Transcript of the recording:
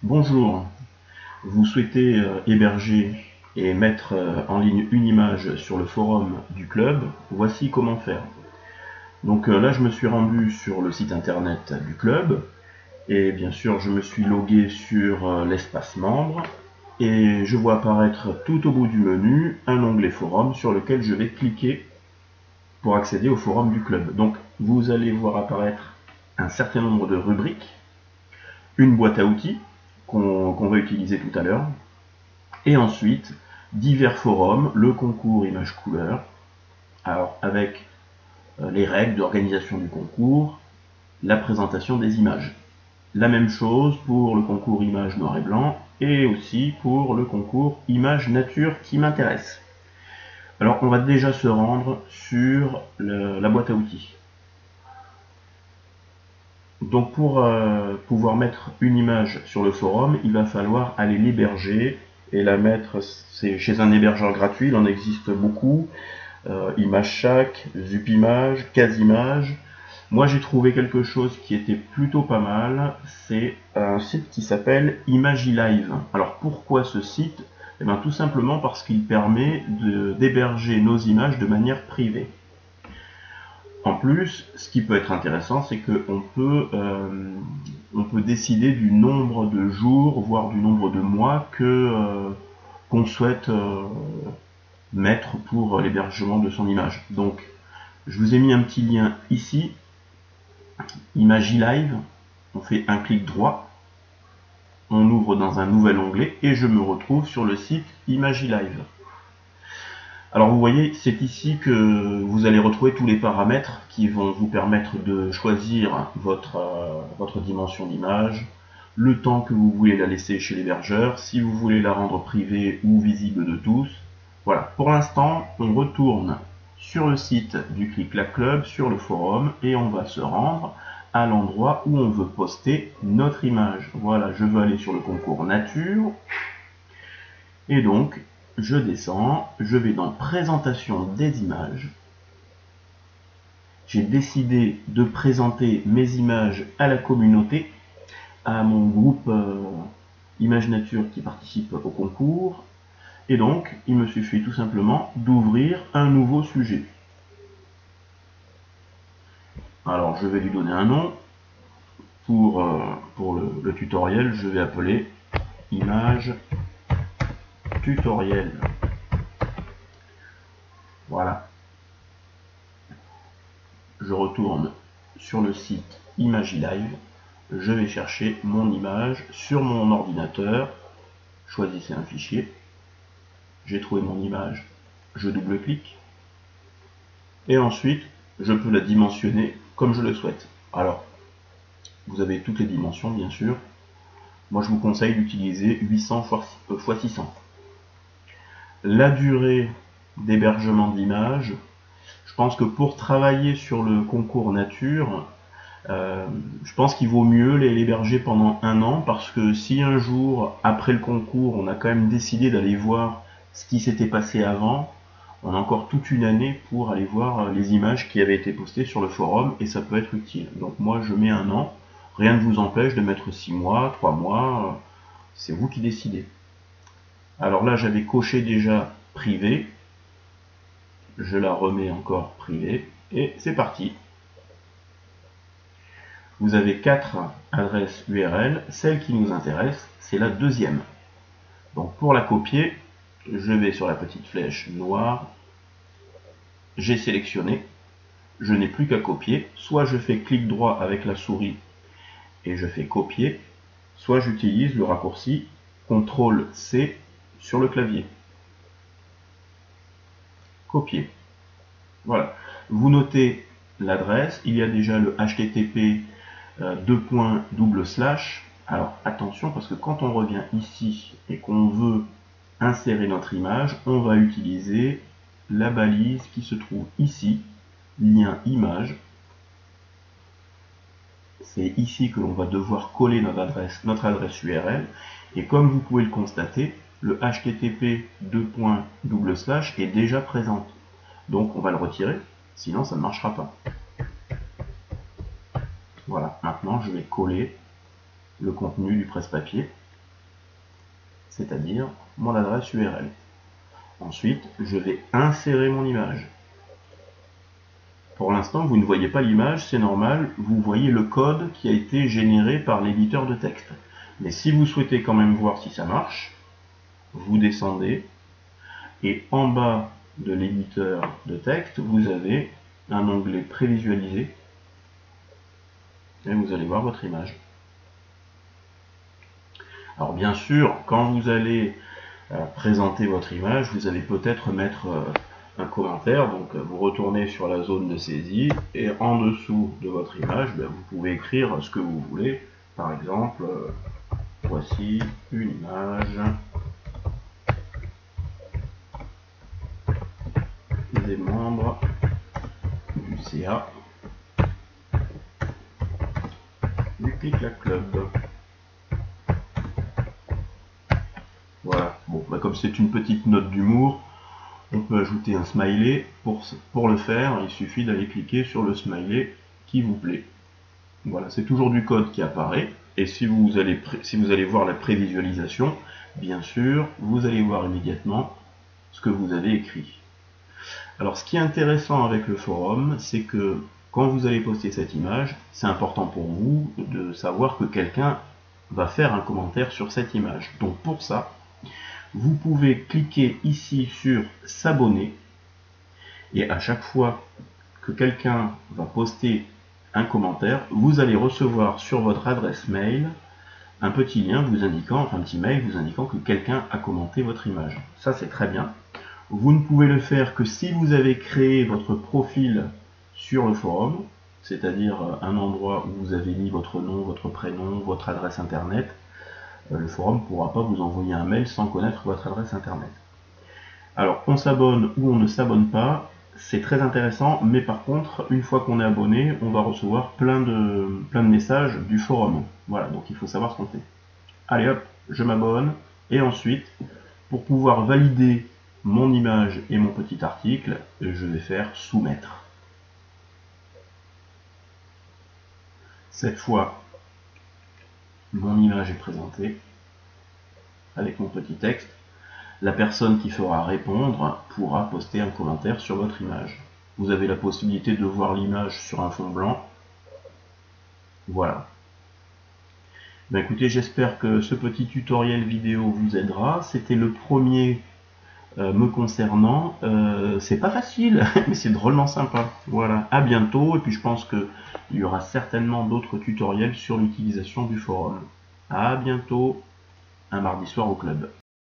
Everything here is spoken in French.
Bonjour, vous souhaitez héberger et mettre en ligne une image sur le forum du club. Voici comment faire. Donc là, je me suis rendu sur le site internet du club et bien sûr, je me suis logué sur l'espace membre et je vois apparaître tout au bout du menu un onglet forum sur lequel je vais cliquer pour accéder au forum du club. Donc vous allez voir apparaître un certain nombre de rubriques, une boîte à outils qu'on va utiliser tout à l'heure, et ensuite divers forums, le concours image couleur, alors avec les règles d'organisation du concours, la présentation des images. La même chose pour le concours image noir et blanc et aussi pour le concours image nature qui m'intéresse. Alors on va déjà se rendre sur la boîte à outils. Donc pour pouvoir mettre une image sur le forum, il va falloir aller l'héberger et la mettre chez un hébergeur gratuit, il en existe beaucoup, ImageShack, Zupimage, Casimage. Moi j'ai trouvé quelque chose qui était plutôt pas mal, c'est un site qui s'appelle ImagiLive. Alors pourquoi ce site? Eh bien, tout simplement parce qu'il permet d'héberger nos images de manière privée. En plus, ce qui peut être intéressant, c'est qu'on peut décider du nombre de jours, voire du nombre de mois qu'on souhaite mettre pour l'hébergement de son image. Donc, je vous ai mis un petit lien ici, ImagiLive. On fait un clic droit, on ouvre dans un nouvel onglet et je me retrouve sur le site ImagiLive. Alors vous voyez, c'est ici que vous allez retrouver tous les paramètres qui vont vous permettre de choisir votre dimension d'image, le temps que vous voulez la laisser chez l'hébergeur, si vous voulez la rendre privée ou visible de tous. Voilà, pour l'instant, on retourne sur le site du Clic Clac Club, sur le forum, et on va se rendre à l'endroit où on veut poster notre image. Voilà, je veux aller sur le concours nature, et donc je descends, je vais dans présentation des images. J'ai décidé de présenter mes images à la communauté, à mon groupe Image Nature qui participe au concours. Et donc, il me suffit tout simplement d'ouvrir un nouveau sujet. Alors, je vais lui donner un nom. Pour le tutoriel, je vais appeler Image Tutoriel. Voilà. Je retourne sur le site ImagiLive, je vais chercher mon image sur mon ordinateur, choisissez un fichier, j'ai trouvé mon image, je double-clique, et ensuite je peux la dimensionner comme je le souhaite. Alors, vous avez toutes les dimensions bien sûr, moi je vous conseille d'utiliser 800 x 600. La durée d'hébergement d'image, je pense que pour travailler sur le concours nature, je pense qu'il vaut mieux l'héberger pendant 1 an, parce que si un jour, après le concours, on a quand même décidé d'aller voir ce qui s'était passé avant, on a encore toute une année pour aller voir les images qui avaient été postées sur le forum, et ça peut être utile. Donc moi je mets 1 an, rien ne vous empêche de mettre 6 mois, 3 mois, c'est vous qui décidez. Alors là j'avais coché déjà privé, je la remets encore privée, et c'est parti. Vous avez 4 adresses URL, celle qui nous intéresse, c'est la deuxième. Donc pour la copier, je vais sur la petite flèche noire, j'ai sélectionné, je n'ai plus qu'à copier, soit je fais clic droit avec la souris et je fais copier, soit j'utilise le raccourci CTRL-C sur le clavier. Copier. Voilà. Vous notez l'adresse, il y a déjà le http : alors attention, parce que quand on revient ici et qu'on veut insérer notre image, on va utiliser la balise qui se trouve ici, lien image. C'est ici que l'on va devoir coller notre adresse URL, et comme vous pouvez le constater, le http : est déjà présent. Donc on va le retirer, sinon ça ne marchera pas. Voilà, maintenant je vais coller le contenu du presse-papier. c'est-à-dire mon adresse URL. Ensuite, je vais insérer mon image. Pour l'instant, vous ne voyez pas l'image, c'est normal, vous voyez le code qui a été généré par l'éditeur de texte. Mais si vous souhaitez quand même voir si ça marche, vous descendez et en bas de l'éditeur de texte, vous avez un onglet prévisualisé et vous allez voir votre image. Alors bien sûr, quand vous allez présenter votre image, vous allez peut-être mettre un commentaire, donc vous retournez sur la zone de saisie et en dessous de votre image, vous pouvez écrire ce que vous voulez. Par exemple, voici une image des membres du CA du Clic-Clac Club. Voilà, bon, comme c'est une petite note d'humour, on peut ajouter un smiley. Pour le faire, il suffit d'aller cliquer sur le smiley qui vous plaît. Voilà, c'est toujours du code qui apparaît. Et si vous allez voir la prévisualisation, bien sûr, vous allez voir immédiatement ce que vous avez écrit. Alors, ce qui est intéressant avec le forum, c'est que quand vous allez poster cette image, c'est important pour vous de savoir que quelqu'un va faire un commentaire sur cette image. Donc pour ça, vous pouvez cliquer ici sur s'abonner et à chaque fois que quelqu'un va poster un commentaire, vous allez recevoir sur votre adresse mail un petit lien vous indiquant, enfin un petit mail vous indiquant que quelqu'un a commenté votre image. Ça c'est très bien. Vous ne pouvez le faire que si vous avez créé votre profil sur le forum, c'est-à-dire un endroit où vous avez mis votre nom, votre prénom, votre adresse internet. Le forum ne pourra pas vous envoyer un mail sans connaître votre adresse internet. Alors, on s'abonne ou on ne s'abonne pas, c'est très intéressant, mais par contre, une fois qu'on est abonné, on va recevoir plein de messages du forum. Voilà, donc il faut savoir ce qu'on fait. Allez hop, je m'abonne, et ensuite, pour pouvoir valider mon image et mon petit article, je vais faire soumettre. Cette fois, mon image est présentée avec mon petit texte. La personne qui fera répondre pourra poster un commentaire sur votre image. Vous avez la possibilité de voir l'image sur un fond blanc. Voilà. Ben écoutez, j'espère que ce petit tutoriel vidéo vous aidera. C'était le premier me concernant. C'est pas facile, mais c'est drôlement sympa. Voilà. À bientôt. Et puis je pense qu'il y aura certainement d'autres tutoriels sur l'utilisation du forum. À bientôt. Un mardi soir au club.